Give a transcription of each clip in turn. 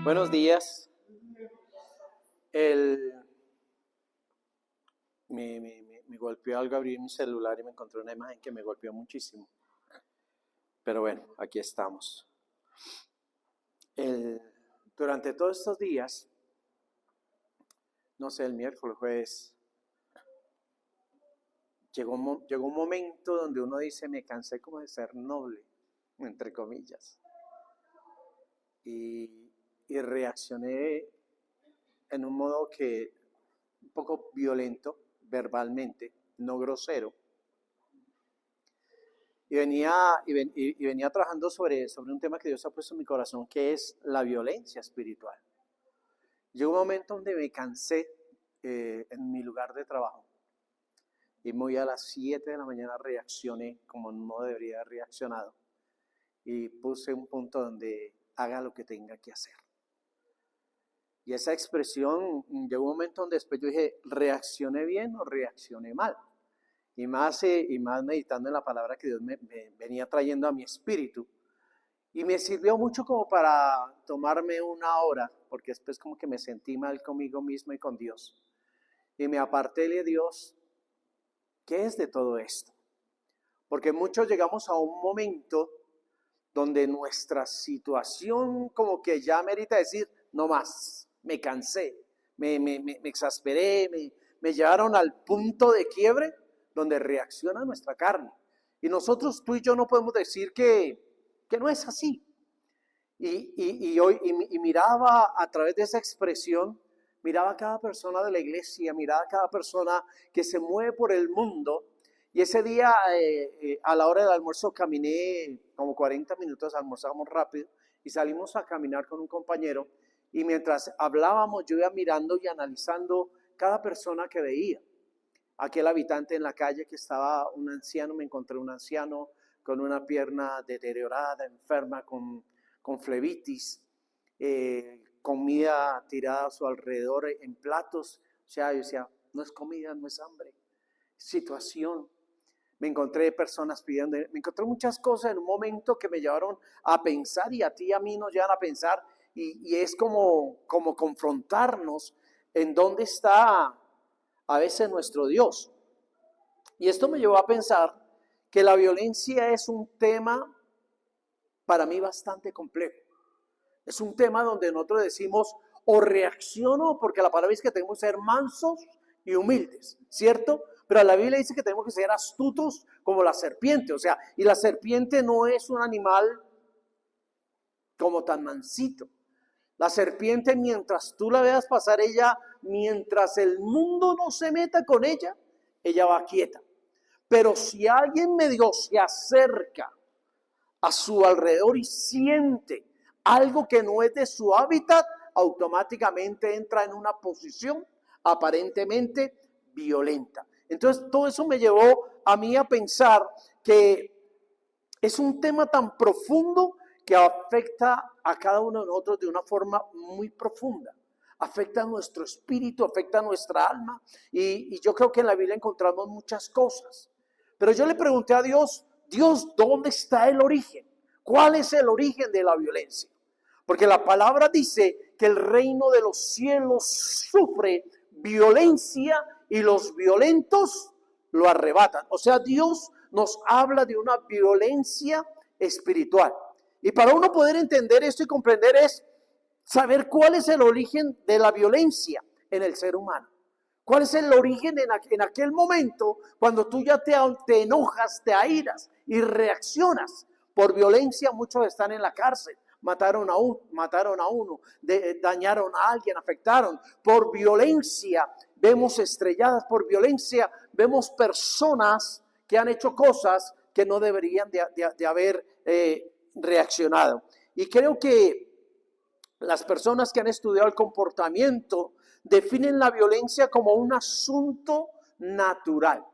Buenos días. El, me golpeó algo, abrí mi celular y me encontré una imagen que me golpeó muchísimo. Pero bueno, aquí estamos. Durante todos estos días, no sé, el miércoles, jueves, llegó un momento donde uno dice, me cansé como de ser noble, entre comillas. Y reaccioné en un modo que un poco violento, verbalmente, no grosero. Y venía trabajando sobre un tema que Dios ha puesto en mi corazón, que es la violencia espiritual. Llegó un momento donde me cansé en mi lugar de trabajo. Y muy a las 7 de la mañana reaccioné como no debería haber reaccionado. Y puse un punto donde haga lo que tenga que hacer. Y esa expresión, llegó un momento donde después yo dije, ¿reaccioné bien o reaccioné mal? Y más meditando en la palabra que Dios me venía trayendo a mi espíritu. Y me sirvió mucho como para tomarme una hora, porque después como que me sentí mal conmigo mismo y con Dios. Y me aparté de Dios, ¿qué es de todo esto? Porque muchos llegamos a un momento donde nuestra situación como que ya merita decir, no más, me cansé, me exasperé, me llevaron al punto de quiebre donde reacciona nuestra carne. Y nosotros, tú y yo, no podemos decir que no es así. Y miraba a través de esa expresión, miraba a cada persona de la iglesia, miraba a cada persona que se mueve por el mundo. Y ese día, a la hora del almuerzo, caminé como 40 minutos, almorzamos rápido y salimos a caminar con un compañero. Y mientras hablábamos, yo iba mirando y analizando cada persona que veía. Aquel habitante en la calle que estaba un anciano, me encontré un anciano con una pierna deteriorada, enferma, con flebitis, comida tirada a su alrededor en platos. O sea, yo decía, no es comida, no es hambre, situación. Me encontré personas pidiendo, me encontré muchas cosas en un momento que me llevaron a pensar, y a ti y a mí nos llevan a pensar, y es como confrontarnos en dónde está a veces nuestro Dios. Y esto me llevó a pensar que la violencia es un tema para mí bastante complejo. Es un tema donde nosotros decimos o reacciono, porque la palabra dice que tenemos que ser mansos y humildes, ¿cierto? Pero la Biblia dice que tenemos que ser astutos como la serpiente, o sea, y la serpiente no es un animal como tan mansito. La serpiente, mientras tú la veas pasar, mientras el mundo no se meta con ella va quieta. Pero si alguien medio se acerca a su alrededor y siente algo que no es de su hábitat, automáticamente entra en una posición aparentemente violenta. Entonces, todo eso me llevó a mí a pensar que es un tema tan profundo que afecta a cada uno de nosotros de una forma muy profunda. Afecta a nuestro espíritu, afecta a nuestra alma. Y yo creo que en la Biblia encontramos muchas cosas. Pero yo le pregunté a Dios, Dios, ¿dónde está el origen? ¿Cuál es el origen de la violencia? Porque la palabra dice que el reino de los cielos sufre violencia y los violentos lo arrebatan. O sea, Dios nos habla de una violencia espiritual. Y para uno poder entender esto y comprender es saber cuál es el origen de la violencia en el ser humano. ¿Cuál es el origen en aquel momento cuando tú ya te enojas, te airas y reaccionas por violencia? Muchos están en la cárcel, mataron a uno, dañaron a alguien, afectaron. Por violencia vemos estrelladas, por violencia vemos personas que han hecho cosas que no deberían de haber reaccionado. Y creo que las personas que han estudiado el comportamiento definen la violencia como un asunto natural.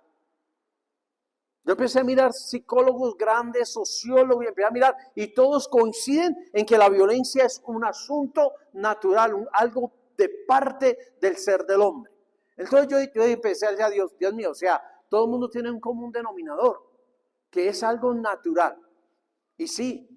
Yo empecé a mirar psicólogos grandes, sociólogos, y empecé a mirar, y todos coinciden en que la violencia es un asunto natural, algo de parte del ser del hombre. Entonces yo empecé a decir a Dios mío, o sea, todo el mundo tiene un común denominador, que es algo natural. Y sí,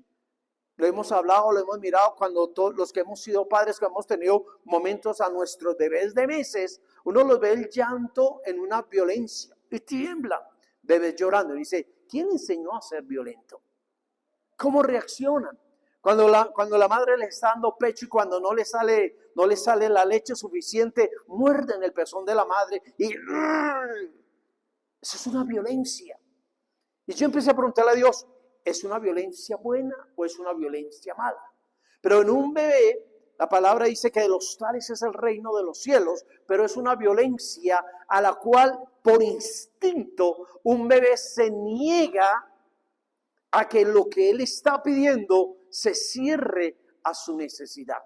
Lo hemos hablado, lo hemos mirado cuando todos los que hemos sido padres, que hemos tenido momentos a nuestros bebés de meses, uno los ve el llanto en una violencia y tiemblan, bebés llorando. Y dice, ¿quién enseñó a ser violento? ¿Cómo reaccionan? Cuando la madre le está dando pecho y cuando no le sale la leche suficiente, muerden el pezón de la madre y eso es una violencia. Y yo empecé a preguntarle a Dios, ¿es una violencia buena o es una violencia mala? Pero en un bebé, la palabra dice que de los tales es el reino de los cielos, pero es una violencia a la cual por instinto un bebé se niega a que lo que él está pidiendo se cierre a su necesidad.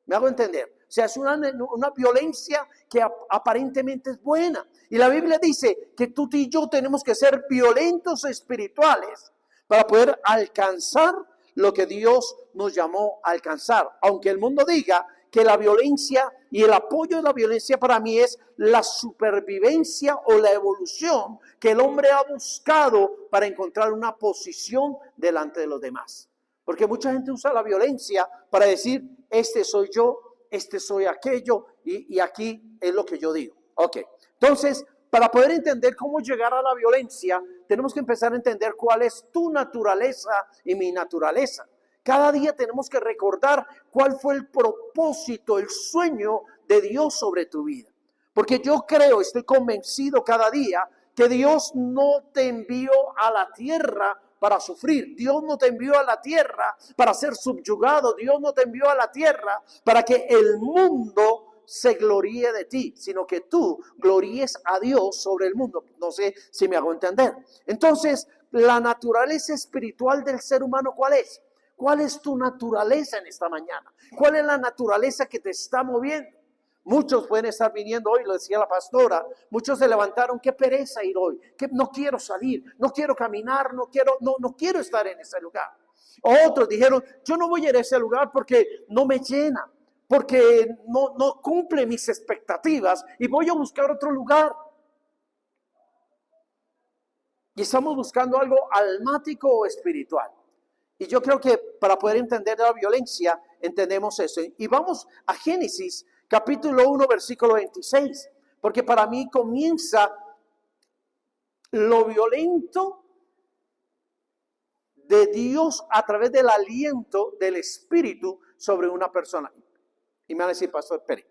¿Me hago entender? O sea, es una violencia que aparentemente es buena. Y la Biblia dice que tú y yo tenemos que ser violentos espirituales para poder alcanzar lo que Dios nos llamó a alcanzar. Aunque el mundo diga que la violencia y el apoyo de la violencia para mí es la supervivencia o la evolución que el hombre ha buscado para encontrar una posición delante de los demás. Porque mucha gente usa la violencia para decir, este soy yo, este soy aquello, y aquí es lo que yo digo. Ok, entonces, para poder entender cómo llegar a la violencia, tenemos que empezar a entender cuál es tu naturaleza y mi naturaleza. Cada día tenemos que recordar cuál fue el propósito, el sueño de Dios sobre tu vida. Porque yo creo, estoy convencido cada día que Dios no te envió a la tierra para sufrir. Dios no te envió a la tierra para ser subyugado. Dios no te envió a la tierra para que el mundo se gloríe de ti, sino que tú gloríes a Dios sobre el mundo. No sé si me hago entender. Entonces, la naturaleza espiritual del ser humano, ¿cuál es? ¿Cuál es tu naturaleza en esta mañana? ¿Cuál es la naturaleza que te está moviendo? Muchos pueden estar viniendo hoy, lo decía la pastora, muchos se levantaron, qué pereza ir hoy, que no quiero salir, no quiero caminar, no quiero estar en ese lugar. Otros dijeron, yo no voy a ir a ese lugar porque no me llena, porque no cumple mis expectativas y voy a buscar otro lugar. Y estamos buscando algo almático o espiritual. Y yo creo que para poder entender la violencia, entendemos eso. Y vamos a Génesis, capítulo 1, versículo 26. Porque para mí comienza lo violento de Dios a través del aliento del Espíritu sobre una persona. Y me van a decir, pastor, espere,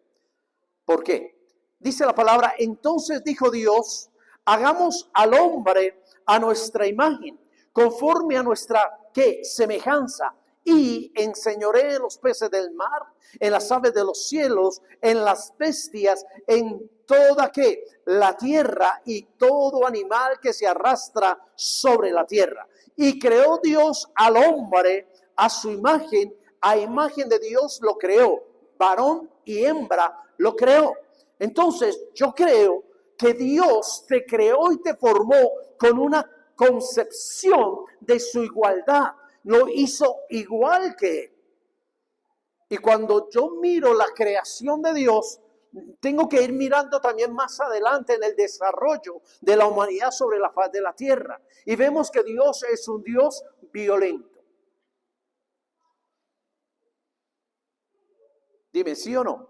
¿por qué? Dice la palabra, entonces dijo Dios, hagamos al hombre a nuestra imagen, conforme a nuestra, ¿qué? Semejanza, y enseñoree en los peces del mar, en las aves de los cielos, en las bestias, en toda, ¿qué? La tierra y todo animal que se arrastra sobre la tierra. Y creó Dios al hombre a su imagen, a imagen de Dios lo creó, varón y hembra lo creó. Entonces, yo creo que Dios te creó y te formó con una concepción de su igualdad. Lo hizo igual que Él. Y cuando yo miro la creación de Dios, tengo que ir mirando también más adelante en el desarrollo de la humanidad sobre la faz de la tierra. Y vemos que Dios es un Dios violento. Dime, ¿sí o no?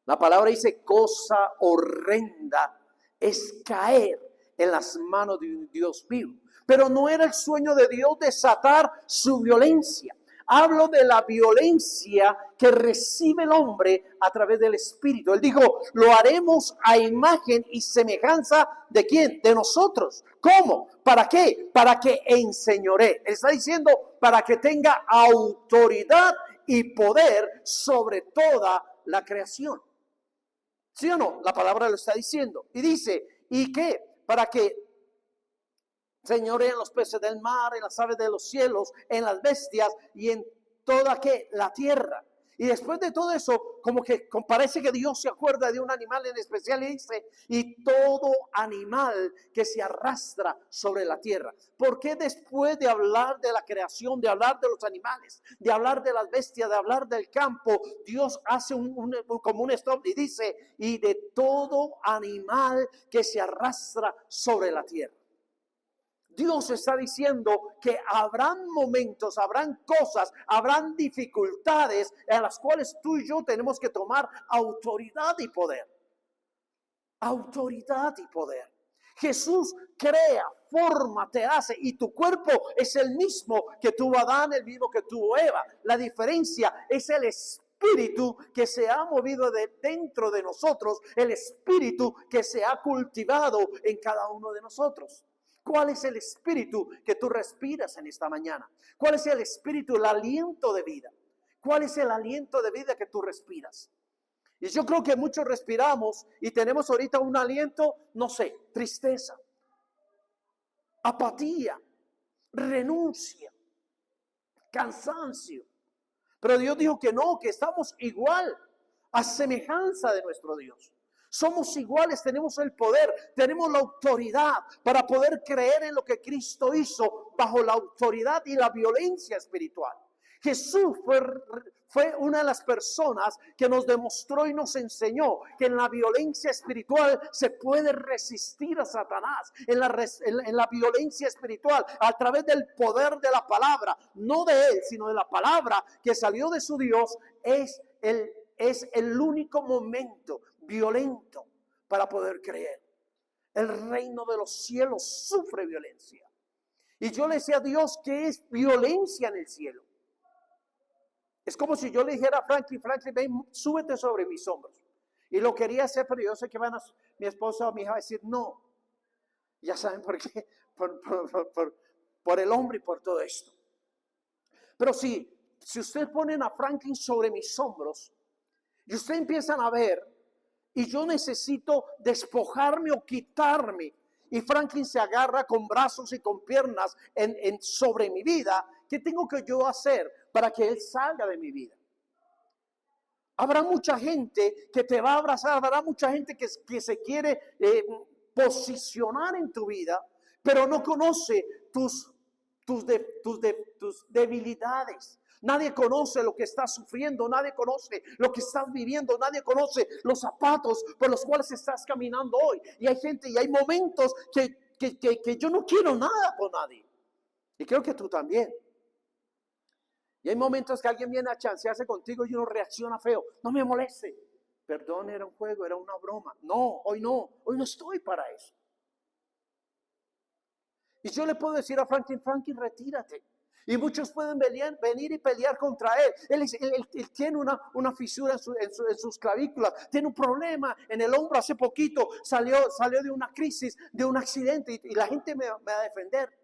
La palabra dice, cosa horrenda es caer en las manos de un Dios vivo. Pero no era el sueño de Dios desatar su violencia. Hablo de la violencia que recibe el hombre a través del Espíritu. Él dijo, lo haremos a imagen y semejanza ¿de quién? De nosotros. ¿Cómo? ¿Para qué? Para que enseñoree. Él está diciendo, para que tenga autoridad y poder sobre toda la creación. ¿Sí o no? La palabra lo está diciendo. Y dice, ¿y qué? Para que señoreen los peces del mar, en las aves de los cielos, en las bestias y en toda ¿qué? La tierra. Y después de todo eso, como que parece que Dios se acuerda de un animal en especial y dice, y todo animal que se arrastra sobre la tierra. ¿Por qué después de hablar de la creación, de hablar de los animales, de hablar de las bestias, de hablar del campo, Dios hace como un stop y dice, y de todo animal que se arrastra sobre la tierra? Dios está diciendo que habrán momentos, habrán cosas, habrán dificultades en las cuales tú y yo tenemos que tomar autoridad y poder. Autoridad y poder. Jesús crea, forma, te hace, y tu cuerpo es el mismo que tuvo Adán, el mismo que tuvo Eva. La diferencia es el espíritu que se ha movido de dentro de nosotros, el espíritu que se ha cultivado en cada uno de nosotros. ¿Cuál es el espíritu que tú respiras en esta mañana? ¿Cuál es el espíritu, el aliento de vida? ¿Cuál es el aliento de vida que tú respiras? Y yo creo que muchos respiramos y tenemos ahorita un aliento, no sé, tristeza, apatía, renuncia, cansancio. Pero Dios dijo que no, que estamos igual, a semejanza de nuestro Dios. Somos iguales, tenemos el poder, tenemos la autoridad para poder creer en lo que Cristo hizo bajo la autoridad y la violencia espiritual. Jesús fue una de las personas que nos demostró y nos enseñó que en la violencia espiritual se puede resistir a Satanás. En la violencia espiritual, a través del poder de la palabra, no de él, sino de la palabra que salió de su Dios, es el único momento violento para poder creer. El reino de los cielos sufre violencia. Y yo le decía a Dios que es violencia en el cielo. Es como si yo le dijera a Franklin, ven, súbete sobre mis hombros. Y lo quería hacer, pero yo sé que mi esposa o mi hija a decir no. Ya saben por qué, por el hombre y por todo esto. Pero si ustedes ponen a Franklin sobre mis hombros, y ustedes empiezan a ver, y yo necesito despojarme o quitarme, y Franklin se agarra con brazos y con piernas sobre mi vida, ¿qué tengo que yo hacer para que él salga de mi vida? Habrá mucha gente que te va a abrazar, habrá mucha gente que se quiere posicionar en tu vida, pero no conoce tus debilidades. Nadie conoce lo que estás sufriendo, nadie conoce lo que estás viviendo, nadie conoce los zapatos por los cuales estás caminando hoy. Y hay gente y hay momentos que yo no quiero nada con nadie. Y creo que tú también. Y hay momentos que alguien viene a chancearse contigo y uno reacciona feo. No me moleste. Perdón, era un juego, era una broma. No, hoy no estoy para eso. Y yo le puedo decir a Franklin, retírate. Y muchos pueden venir y pelear contra él. Él tiene una fisura en sus clavículas, tiene un problema en el hombro. Hace poquito salió de una crisis, de un accidente, y la gente me va a defender.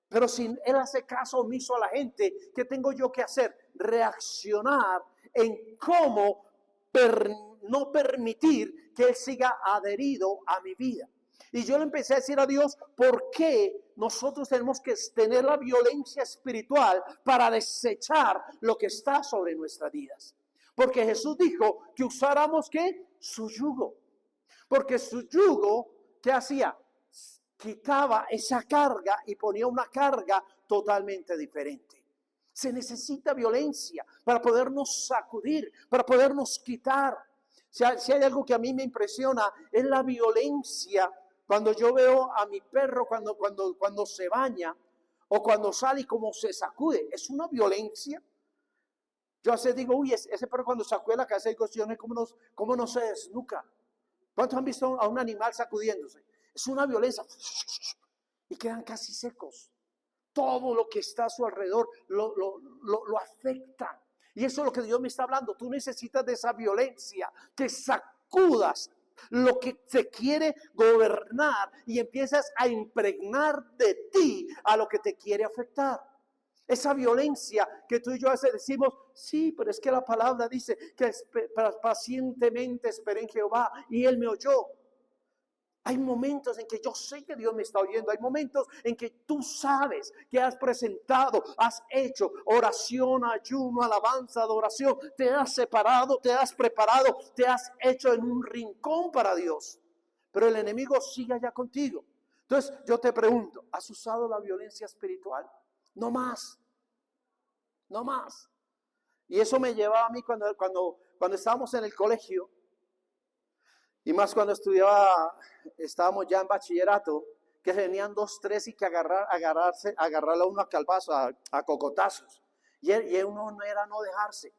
Pero si él hace caso omiso a la gente, ¿qué tengo yo que hacer? Reaccionar en cómo no permitir que él siga adherido a mi vida. Y yo le empecé a decir a Dios, ¿por qué nosotros tenemos que tener la violencia espiritual para desechar lo que está sobre nuestras vidas? Porque Jesús dijo que usáramos, ¿qué? Su yugo. Porque su yugo, ¿qué hacía? Quitaba esa carga y ponía una carga totalmente diferente. Se necesita violencia para podernos sacudir, para podernos quitar. Si hay algo que a mí me impresiona, es la violencia. Cuando yo veo a mi perro cuando se baña o cuando sale y como se sacude, es una violencia. Yo a veces digo, uy, ese perro cuando sacude la cabeza, digo, ¿cómo no se desnuca? ¿Cuántos han visto a un animal sacudiéndose? Es una violencia. Y quedan casi secos. Todo lo que está a su alrededor lo afecta. Y eso es lo que Dios me está hablando. Tú necesitas de esa violencia, que sacudas lo que te quiere gobernar y empiezas a impregnar de ti a lo que te quiere afectar. Esa violencia que tú y yo a veces decimos, sí, pero es que la palabra dice que pacientemente esperé en Jehová y Él me oyó. Hay momentos en que yo sé que Dios me está oyendo. Hay momentos en que tú sabes que has presentado, has hecho oración, ayuno, alabanza, adoración. Te has separado, te has preparado, te has hecho en un rincón para Dios. Pero el enemigo sigue allá contigo. Entonces yo te pregunto, ¿has usado la violencia espiritual? No más. No más. Y eso me llevaba a mí cuando estábamos en el colegio. Y más cuando estábamos ya en bachillerato, que venían 2, 3 y que agarrarla a uno a calvazo, a cocotazos. Y uno no era no dejarse.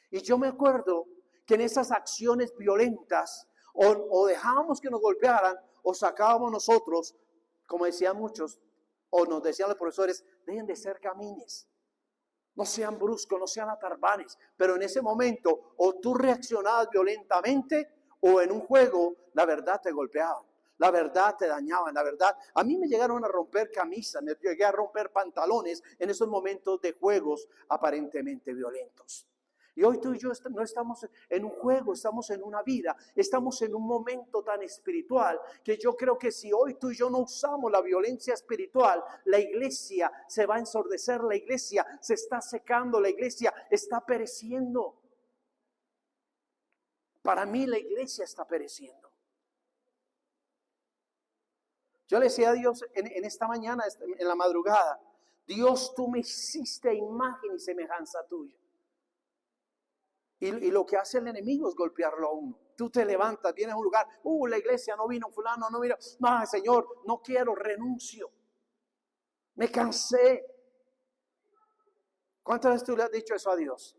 Y yo me acuerdo que en esas acciones violentas, o dejábamos que nos golpearan, o sacábamos nosotros, como decían muchos, o nos decían los profesores, dejen de ser gamines. No sean bruscos, no sean atarbanes. Pero en ese momento, o tú reaccionabas violentamente, o en un juego, la verdad te golpeaban. La verdad te dañaban, la verdad. A mí me llegaron a romper camisas, me llegué a romper pantalones en esos momentos de juegos aparentemente violentos. Y hoy tú y yo no estamos en un juego, estamos en una vida, estamos en un momento tan espiritual que yo creo que si hoy tú y yo no usamos la violencia espiritual, la iglesia se va a ensordecer, la iglesia se está secando, la iglesia está pereciendo. Para mí la iglesia está pereciendo. Yo le decía a Dios en esta mañana, en la madrugada, Dios, tú me hiciste a imagen y semejanza tuya. Y lo que hace el enemigo es golpearlo a uno. Tú te levantas, vienes a un lugar, la iglesia no vino, fulano no vino. No, Señor, no quiero, renuncio. Me cansé. ¿Cuántas veces tú le has dicho eso a Dios?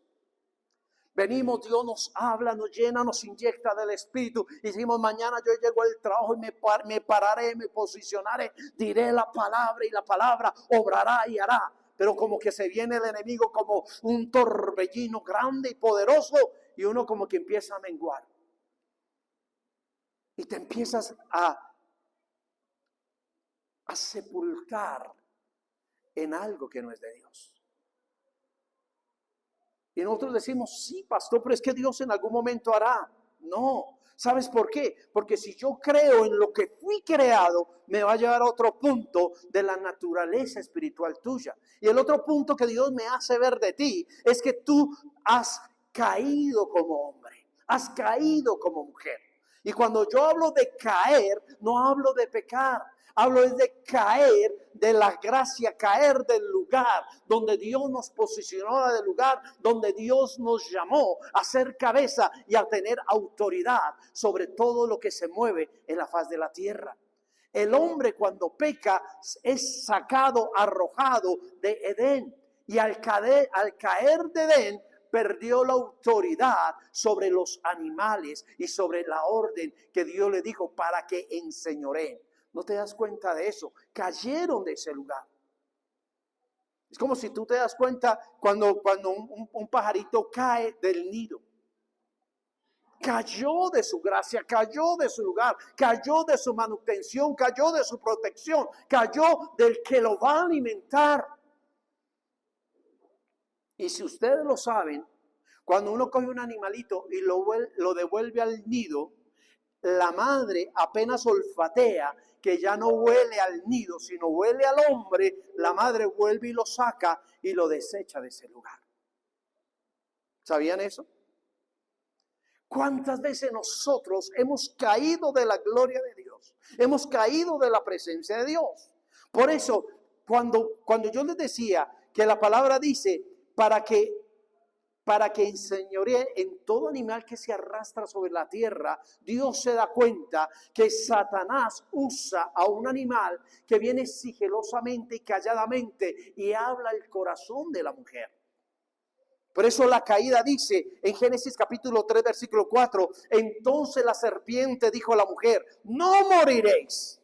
Venimos, Dios nos habla, nos llena, nos inyecta del Espíritu. Y decimos, mañana yo llego al trabajo y me pararé, me posicionaré, diré la palabra y la palabra obrará y hará. Pero como que se viene el enemigo como un torbellino grande y poderoso y uno como que empieza a menguar. Y te empiezas a sepultar en algo que no es de Dios. Y nosotros decimos, sí, pastor, pero es que Dios en algún momento hará. No, ¿sabes por qué? Porque si yo creo en lo que fui creado, me va a llevar a otro punto de la naturaleza espiritual tuya. Y el otro punto que Dios me hace ver de ti es que tú has caído como hombre, has caído como mujer. Y cuando yo hablo de caer, no hablo de pecar. Hablo de caer de la gracia, caer del lugar donde Dios nos posicionó, del lugar donde Dios nos llamó a ser cabeza y a tener autoridad sobre todo lo que se mueve en la faz de la tierra. El hombre cuando peca es sacado, arrojado de Edén. Y al caer de Edén, perdió la autoridad sobre los animales y sobre la orden que Dios le dijo para que enseñoreen. ¿No te das cuenta de eso? Cayeron de ese lugar. Es como si tú te das cuenta cuando un pajarito cae del nido. Cayó de su gracia, cayó de su lugar, cayó de su manutención, cayó de su protección, cayó del que lo va a alimentar. Y si ustedes lo saben, cuando uno coge un animalito y lo devuelve al nido, la madre apenas olfatea que ya no huele al nido, sino huele al hombre, la madre vuelve y lo saca y lo desecha de ese lugar. ¿Sabían eso? ¿Cuántas veces nosotros hemos caído de la gloria de Dios? Hemos caído de la presencia de Dios. Por eso, cuando yo les decía que la palabra dice, para que enseñoree en todo animal que se arrastra sobre la tierra, Dios se da cuenta que Satanás usa a un animal que viene sigilosamente y calladamente y habla el corazón de la mujer. Por eso la caída dice en Génesis capítulo 3 versículo 4, entonces la serpiente dijo a la mujer, no moriréis,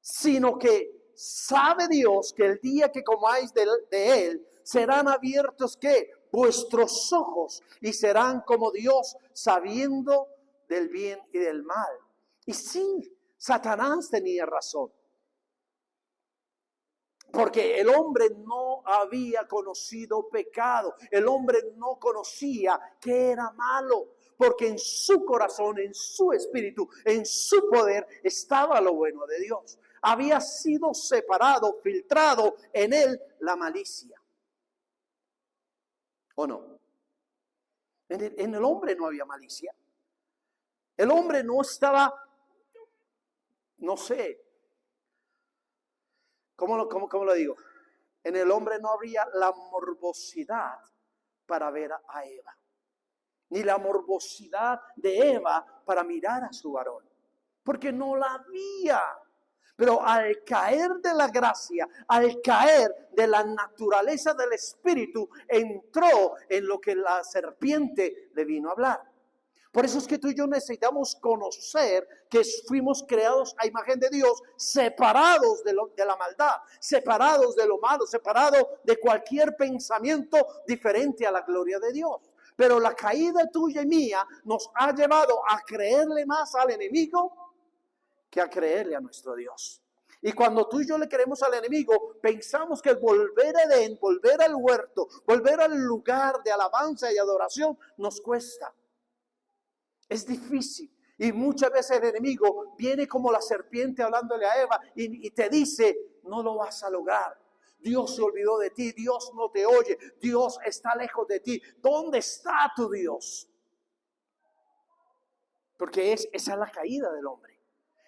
sino que sabe Dios que el día que comáis de él, serán abiertos ¿qué? Vuestros ojos y serán como Dios, sabiendo del bien y del mal. Y sí, Satanás tenía razón. Porque el hombre no había conocido pecado. El hombre no conocía que era malo. Porque en su corazón, en su espíritu, en su poder estaba lo bueno de Dios. Había sido separado, filtrado en él la malicia. ¿O no? En el hombre no había malicia. El hombre no estaba, no sé, ¿cómo lo digo? En el hombre no habría la morbosidad para ver a Eva. Ni la morbosidad de Eva para mirar a su varón. Porque no la había. Pero al caer de la gracia, al caer de la naturaleza del Espíritu, entró en lo que la serpiente le vino a hablar. Por eso es que tú y yo necesitamos conocer que fuimos creados a imagen de Dios, separados de la maldad, separados de lo malo, separados de cualquier pensamiento diferente a la gloria de Dios. Pero la caída tuya y mía nos ha llevado a creerle más al enemigo que a creerle a nuestro Dios. Y cuando tú y yo le creemos al enemigo, pensamos que volver a Edén, volver al huerto, volver al lugar de alabanza y adoración nos cuesta. Es difícil. Y muchas veces el enemigo viene como la serpiente hablándole a Eva y te dice, no lo vas a lograr. Dios se olvidó de ti, Dios no te oye, Dios está lejos de ti. ¿Dónde está tu Dios? Porque esa es la caída del hombre.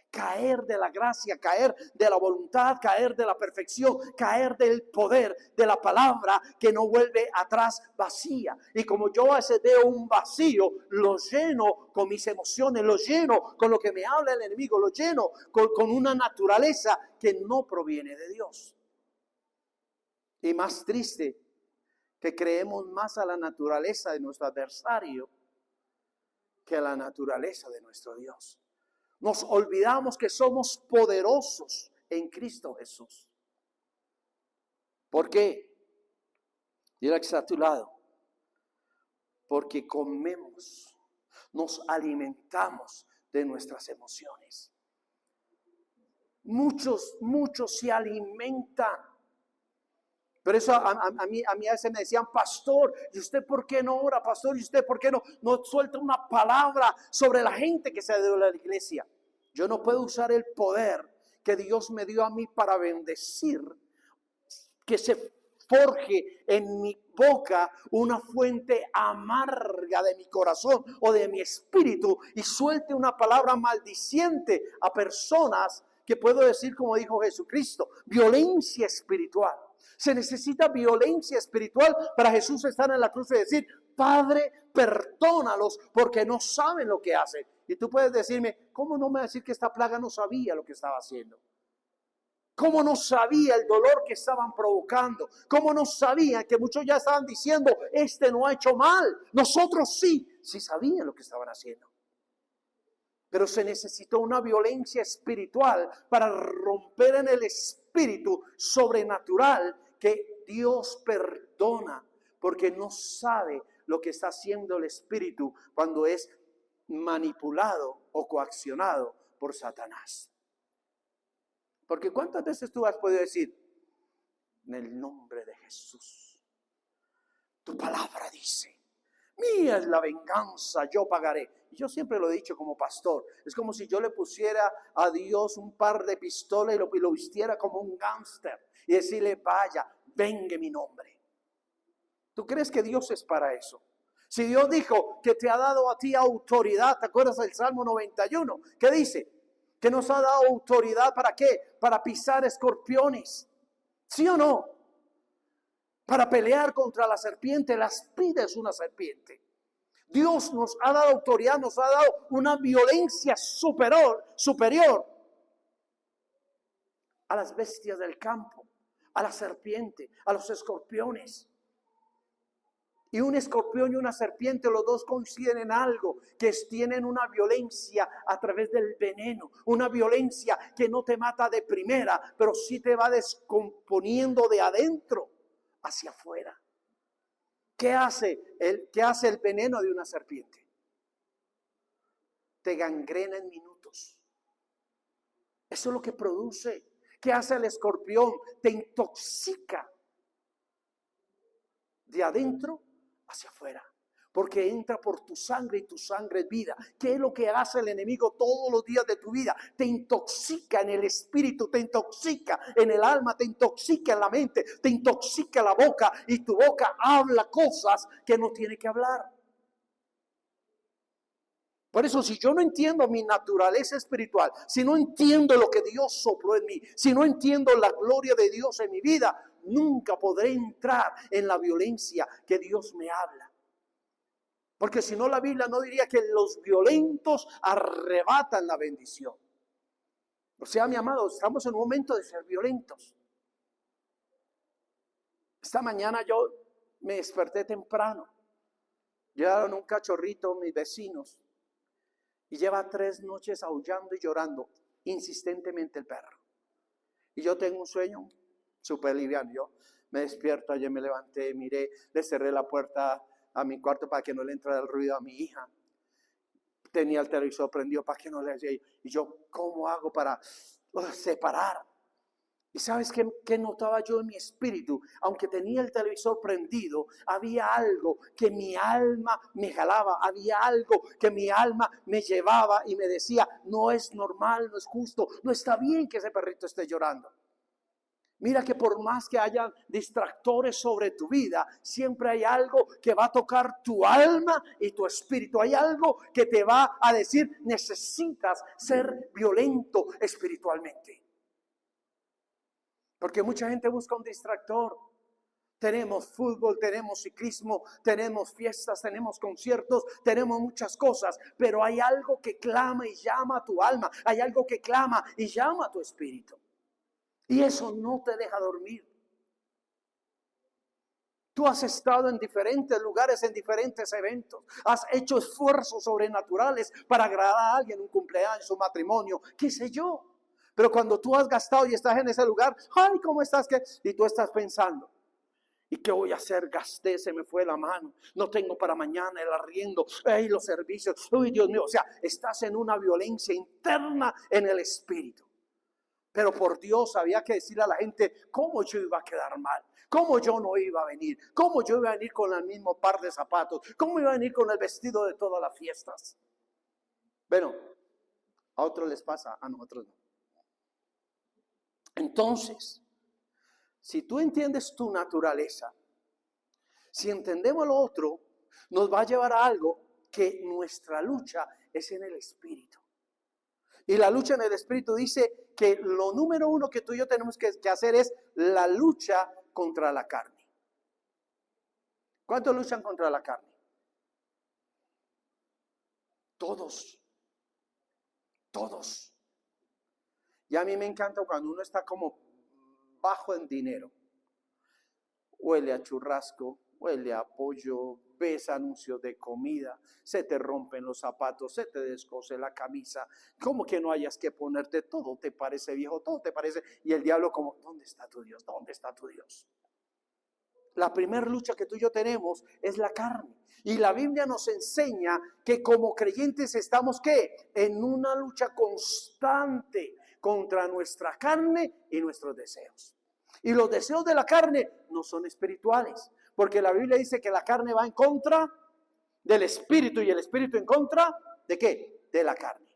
Caer de la gracia, caer de la voluntad, caer de la perfección, caer del poder de la palabra que no vuelve atrás vacía. Y como yo a veces veo un vacío, lo lleno con mis emociones, lo lleno con lo que me habla el enemigo, lo lleno con una naturaleza que no proviene de Dios. Y más triste, que creemos más a la naturaleza de nuestro adversario que a la naturaleza de nuestro Dios. Nos olvidamos que somos poderosos en Cristo Jesús. ¿Por qué? Dile que está a tu lado. Porque comemos, nos alimentamos de nuestras emociones. Muchos se alimentan. Pero eso a mí a veces me decían, pastor, ¿y usted por qué no ora? Pastor, ¿y usted por qué no suelta una palabra sobre la gente que se ha ido a la iglesia? Yo no puedo usar el poder que Dios me dio a mí para bendecir, que se forje en mi boca una fuente amarga de mi corazón o de mi espíritu y suelte una palabra maldiciente a personas que puedo decir, como dijo Jesucristo, violencia espiritual. Se necesita violencia espiritual para Jesús estar en la cruz y decir, Padre, perdónalos porque no saben lo que hacen. Y tú puedes decirme, ¿cómo no me va a decir que esta plaga no sabía lo que estaba haciendo? ¿Cómo no sabía el dolor que estaban provocando? ¿Cómo no sabían que muchos ya estaban diciendo, este no ha hecho mal? Nosotros sí sabían lo que estaban haciendo. Pero se necesitó una violencia espiritual para romper en el espíritu sobrenatural que Dios perdona, porque no sabe lo que está haciendo el espíritu cuando es manipulado o coaccionado por Satanás. Porque ¿cuántas veces tú has podido decir, en el nombre de Jesús, tu palabra dice, mía es la venganza, yo pagaré? Y yo siempre lo he dicho como pastor, es como si yo le pusiera a Dios un par de pistolas y lo vistiera como un gángster y decirle, vaya, vengue mi nombre. ¿Tú crees que Dios es para eso? Si Dios dijo que te ha dado a ti autoridad, ¿te acuerdas del Salmo 91? ¿Qué dice? Que nos ha dado autoridad, ¿para qué? Para pisar escorpiones. ¿Sí o no? Para pelear contra la serpiente. La espina es una serpiente. Dios nos ha dado autoridad, nos ha dado una violencia superior a las bestias del campo, a la serpiente, a los escorpiones. Y un escorpión y una serpiente, los dos coinciden en algo, que tienen una violencia a través del veneno, una violencia que no te mata de primera, pero sí te va descomponiendo de adentro hacia afuera. ¿Qué hace el veneno de una serpiente? Te gangrena en minutos. Eso es lo que produce. ¿Qué hace el escorpión? Te intoxica de adentro hacia afuera, porque entra por tu sangre y tu sangre es vida. ¿Qué es lo que hace el enemigo todos los días de tu vida? Te intoxica en el espíritu, te intoxica en el alma, te intoxica en la mente, te intoxica la boca y tu boca habla cosas que no tiene que hablar. Por eso, si yo no entiendo mi naturaleza espiritual, si no entiendo lo que Dios sopló en mí, si no entiendo la gloria de Dios en mi vida, nunca podré entrar en la violencia que Dios me habla. Porque si no, la Biblia no diría que los violentos arrebatan la bendición. O sea, mi amado, estamos en un momento de ser violentos. Esta mañana yo me desperté temprano. Llegaron un cachorrito mis vecinos y lleva 3 noches aullando y llorando insistentemente el perro. Y yo tengo un sueño súper liviano. Yo me despierto, ayer me levanté, miré, le cerré la puerta a mi cuarto para que no le entrara el ruido a mi hija. Tenía el televisor prendido para que no le... Y yo, ¿cómo hago para separar? ¿Y sabes qué notaba yo en mi espíritu? Aunque tenía el televisor prendido, había algo que mi alma me jalaba, había algo que mi alma me llevaba y me decía, no es normal, no es justo, no está bien que ese perrito esté llorando. Mira que por más que haya distractores sobre tu vida, siempre hay algo que va a tocar tu alma y tu espíritu. Hay algo que te va a decir, necesitas ser violento espiritualmente. Porque mucha gente busca un distractor. Tenemos fútbol, tenemos ciclismo, tenemos fiestas, tenemos conciertos, tenemos muchas cosas, pero hay algo que clama y llama a tu alma, hay algo que clama y llama a tu espíritu. Y eso no te deja dormir. Tú has estado en diferentes lugares, en diferentes eventos, has hecho esfuerzos sobrenaturales para agradar a alguien, un cumpleaños, un matrimonio, qué sé yo. Pero cuando tú has gastado y estás en ese lugar, ay, ¿cómo estás? ¿Qué? Y tú estás pensando, ¿y qué voy a hacer? Gasté, se me fue la mano, no tengo para mañana el arriendo, ay, los servicios, uy, Dios mío, o sea, estás en una violencia interna en el espíritu. Pero por Dios había que decirle a la gente cómo yo iba a quedar mal, cómo yo no iba a venir, cómo yo iba a venir con el mismo par de zapatos, cómo iba a venir con el vestido de todas las fiestas. Bueno, a otros les pasa, a nosotros no. Entonces, si tú entiendes tu naturaleza, si entendemos lo otro, nos va a llevar a algo que nuestra lucha es en el espíritu. Y la lucha en el espíritu dice que lo número uno que tú y yo tenemos que hacer es la lucha contra la carne. ¿Cuántos luchan contra la carne? Todos. Todos. Y a mí me encanta cuando uno está como bajo en dinero. Huele a churrasco, huele a pollo, ves anuncios de comida, se te rompen los zapatos, se te descose la camisa, como que no hayas que ponerte, todo te parece viejo, todo te parece, y el diablo como, ¿dónde está tu Dios? ¿Dónde está tu Dios? La primera lucha que tú y yo tenemos es la carne. Y la Biblia nos enseña que como creyentes estamos, ¿qué? En una lucha constante contra nuestra carne y nuestros deseos. Y los deseos de la carne no son espirituales, porque la Biblia dice que la carne va en contra del espíritu y el espíritu en contra ¿de qué? De la carne.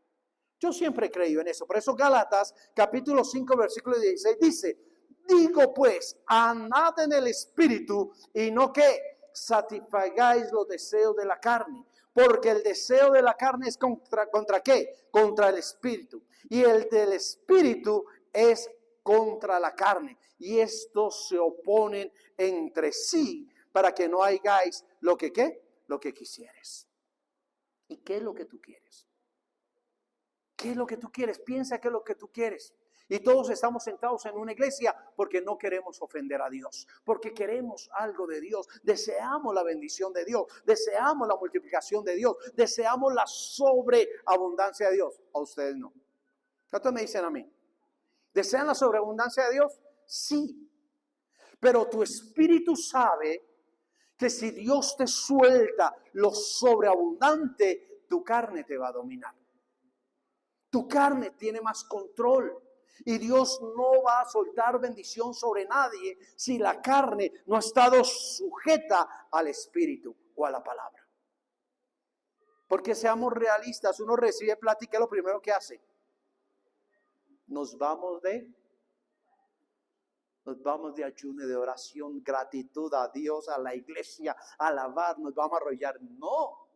Yo siempre he creído en eso. Por eso Gálatas capítulo 5 versículo 16 dice, digo pues, andad en el espíritu y no que satisfagáis los deseos de la carne. Porque el deseo de la carne es ¿contra qué? Contra el espíritu. Y el del espíritu es contra la carne. Y estos se oponen entre sí para que no hagáis lo que ¿qué? Lo que quisieres. ¿Y qué es lo que tú quieres? ¿Qué es lo que tú quieres? Piensa qué es lo que tú quieres. Y todos estamos sentados en una iglesia porque no queremos ofender a Dios, porque queremos algo de Dios, deseamos la bendición de Dios, deseamos la multiplicación de Dios, deseamos la sobreabundancia de Dios. A ustedes no. ¿Cuántos me dicen a mí? ¿Desean la sobreabundancia de Dios? Sí. Pero tu espíritu sabe que si Dios te suelta lo sobreabundante, tu carne te va a dominar. Tu carne tiene más control. Y Dios no va a soltar bendición sobre nadie si la carne no ha estado sujeta al espíritu o a la palabra. Porque seamos realistas, uno recibe plata y ¿qué es lo primero que hace? Nos vamos de ayuno, de oración, gratitud a Dios, a la iglesia, a alabar, nos vamos a arrollar. No.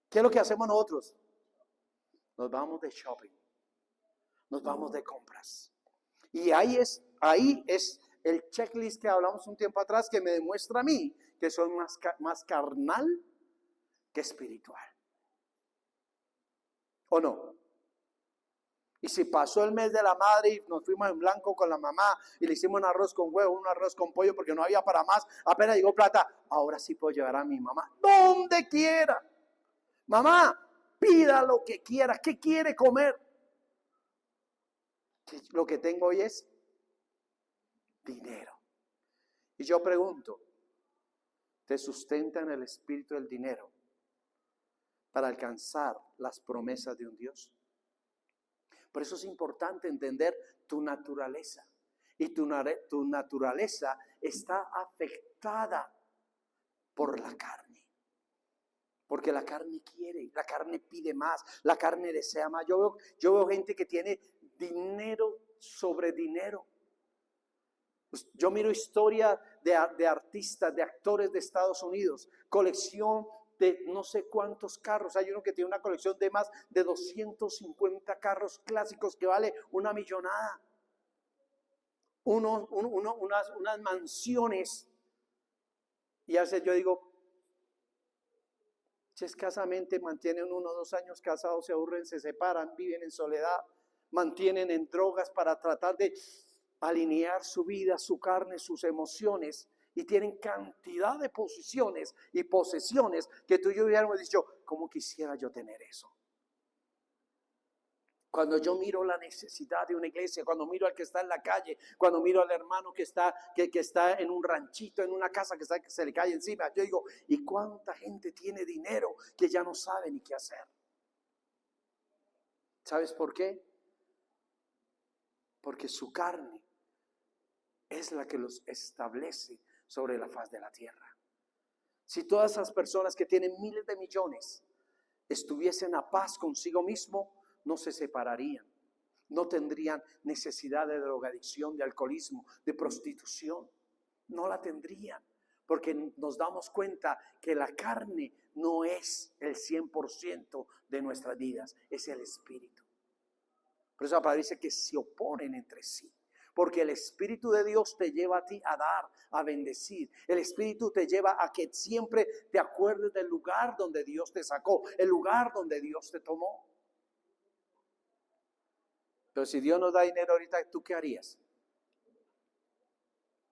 ¿Qué es lo que hacemos nosotros? Nos vamos de shopping, nos vamos de compras. Y ahí es el checklist que hablamos un tiempo atrás que me demuestra a mí que soy más carnal que espiritual. ¿O no? Y si pasó el mes de la madre y nos fuimos en blanco con la mamá y le hicimos un arroz con huevo, un arroz con pollo porque no había para más, apenas llegó plata, ahora sí puedo llevar a mi mamá donde quiera. Mamá, pida lo que quiera. ¿Qué quiere comer? Lo que tengo hoy es dinero. Y yo pregunto, ¿te sustenta en el espíritu del dinero para alcanzar las promesas de un Dios? Por eso es importante entender tu naturaleza. Y tu naturaleza está afectada por la carne. Porque la carne quiere, la carne pide más, la carne desea más. Yo veo gente que tiene dinero sobre dinero. Yo miro historia de artistas, de actores de Estados Unidos, colección de no sé cuántos carros. Hay uno que tiene una colección de más de 250 carros clásicos que vale una millonada. Unas mansiones. Y a veces yo digo, si escasamente mantienen 1 o 2 años casados, se aburren, se separan, viven en soledad, mantienen en drogas para tratar de alinear su vida, su carne, sus emociones, y tienen cantidad de posiciones y posesiones que tú y yo hubiéramos dicho, ¿cómo quisiera yo tener eso? Cuando yo miro la necesidad de una iglesia, cuando miro al que está en la calle, cuando miro al hermano que está en un ranchito, en una casa que se le cae encima, yo digo, ¿y cuánta gente tiene dinero que ya no sabe ni qué hacer? ¿Sabes por qué? Porque su carne es la que los establece sobre la faz de la tierra. Si todas esas personas que tienen miles de millones estuviesen a paz consigo mismo, no se separarían, no tendrían necesidad de drogadicción, de alcoholismo, de prostitución, no la tendrían, porque nos damos cuenta que la carne no es el 100% de nuestras vidas, es el espíritu. Por eso la palabra dice que se oponen entre sí. Porque el Espíritu de Dios te lleva a ti a dar, a bendecir. El Espíritu te lleva a que siempre te acuerdes del lugar donde Dios te sacó, el lugar donde Dios te tomó. Pero si Dios nos da dinero ahorita, ¿tú qué harías?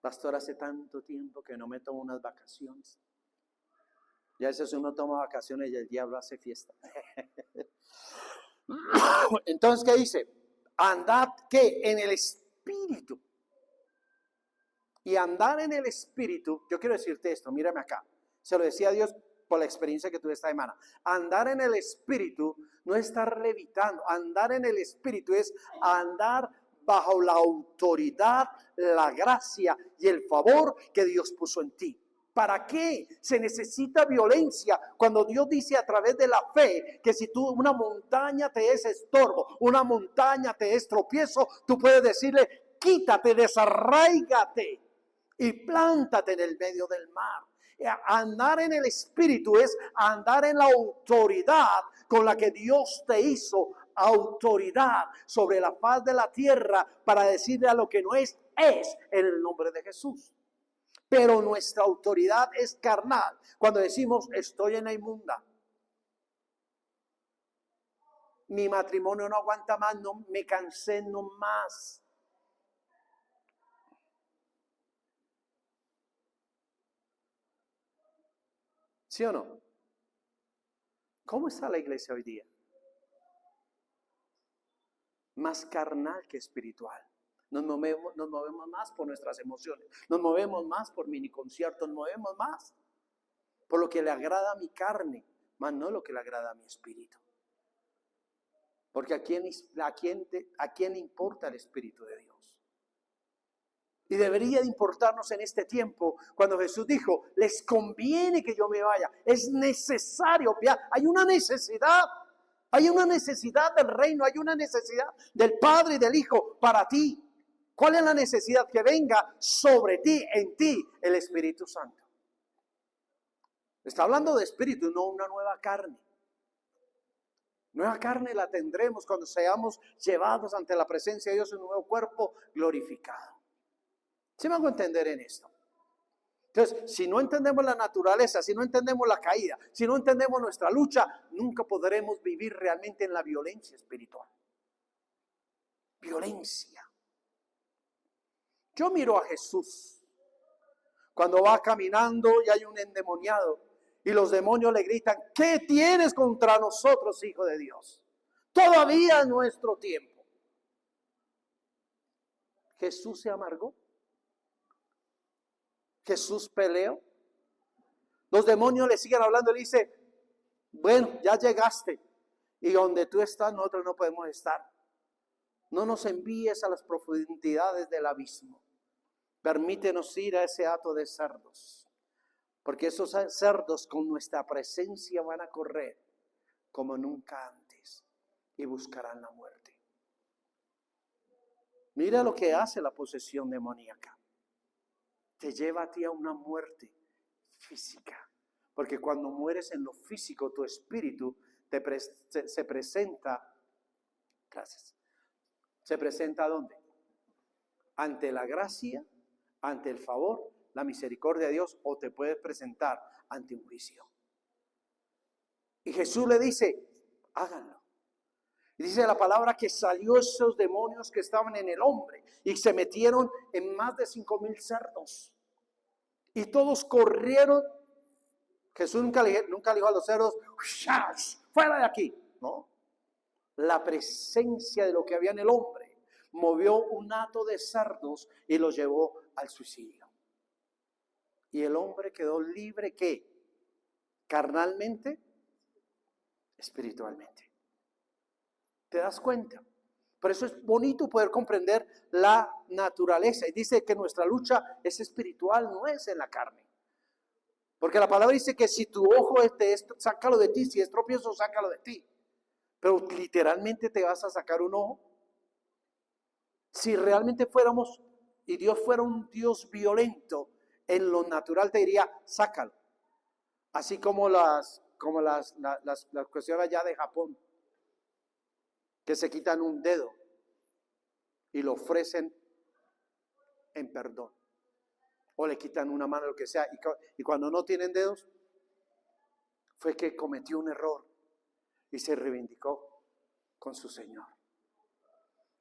Pastor, hace tanto tiempo que no me tomo unas vacaciones. Y a veces uno toma vacaciones y el diablo hace fiesta. Entonces, ¿qué dice? Andad, ¿qué? En el Espíritu. Y andar en el Espíritu, yo quiero decirte esto, mírame acá. Se lo decía a Dios por la experiencia que tuve esta semana. Andar en el Espíritu no es estar levitando. Andar en el Espíritu es andar bajo la autoridad, la gracia y el favor que Dios puso en ti. ¿Para qué se necesita violencia cuando Dios dice a través de la fe que si tú una montaña te es estorbo, una montaña te es tropiezo, tú puedes decirle, quítate, desarráigate y plántate en el medio del mar? Andar en el Espíritu es andar en la autoridad con la que Dios te hizo, autoridad sobre la faz de la tierra para decirle a lo que no es en el nombre de Jesús. Pero nuestra autoridad es carnal. Cuando decimos estoy en la inmunda, mi matrimonio no aguanta más, no me cansé, no más. ¿Sí o no? ¿Cómo está la iglesia hoy día? Más carnal que espiritual. Nos movemos más por nuestras emociones, nos movemos más por mini conciertos, nos movemos más por lo que le agrada a mi carne, más no lo que le agrada a mi espíritu. Porque ¿a quién le importa el Espíritu de Dios? Y debería de importarnos en este tiempo cuando Jesús dijo, les conviene que yo me vaya, es necesario, hay una necesidad del reino, hay una necesidad del Padre y del Hijo para ti. ¿Cuál es la necesidad? Que venga sobre ti, en ti, el Espíritu Santo. Está hablando de espíritu, no una nueva carne. Nueva carne la tendremos cuando seamos llevados ante la presencia de Dios en un nuevo cuerpo glorificado. ¿Sí me hago entender en esto? Entonces, si no entendemos la naturaleza, si no entendemos la caída, si no entendemos nuestra lucha, nunca podremos vivir realmente en la violencia espiritual. violencia. Yo miro a Jesús cuando va caminando y hay un endemoniado y los demonios le gritan: ¿qué tienes contra nosotros, Hijo de Dios? Todavía es nuestro tiempo. Jesús se amargó. Jesús peleó. Los demonios le siguen hablando y le dice: bueno, ya llegaste y donde tú estás nosotros no podemos estar. No nos envíes a las profundidades del abismo. Permítenos ir a ese hato de cerdos, porque esos cerdos con nuestra presencia van a correr como nunca antes y buscarán la muerte. Mira lo que hace la posesión demoníaca. Te lleva a ti a una muerte física, porque cuando mueres en lo físico, tu espíritu se presenta, gracias, se presenta ¿dónde? Ante la gracia, ante el favor, la misericordia de Dios, o te puedes presentar ante un juicio. Y Jesús le dice: háganlo. Y dice la palabra que salió esos demonios que estaban en el hombre y se metieron en más de 5,000 cerdos. Y todos corrieron. Jesús nunca le dijo a los cerdos: fuera de aquí. No. La presencia de lo que había en el hombre movió un hato de cerdos y los llevó al suicidio. Y el hombre quedó libre, ¿qué? Carnalmente, espiritualmente. ¿Te das cuenta? Por eso es bonito poder comprender la naturaleza. Y dice que nuestra lucha es espiritual, no es en la carne. Porque la palabra dice que si tu ojo sácalo de ti, si es tropiezo, sácalo de ti. Pero literalmente te vas a sacar un ojo. Si realmente fuéramos, y Dios fuera un Dios violento, en lo natural te diría: sácalo. Así como las cuestiones allá de Japón, que se quitan un dedo y lo ofrecen en perdón. O le quitan una mano, lo que sea. Y cuando no tienen dedos, fue que cometió un error y se reivindicó con su Señor.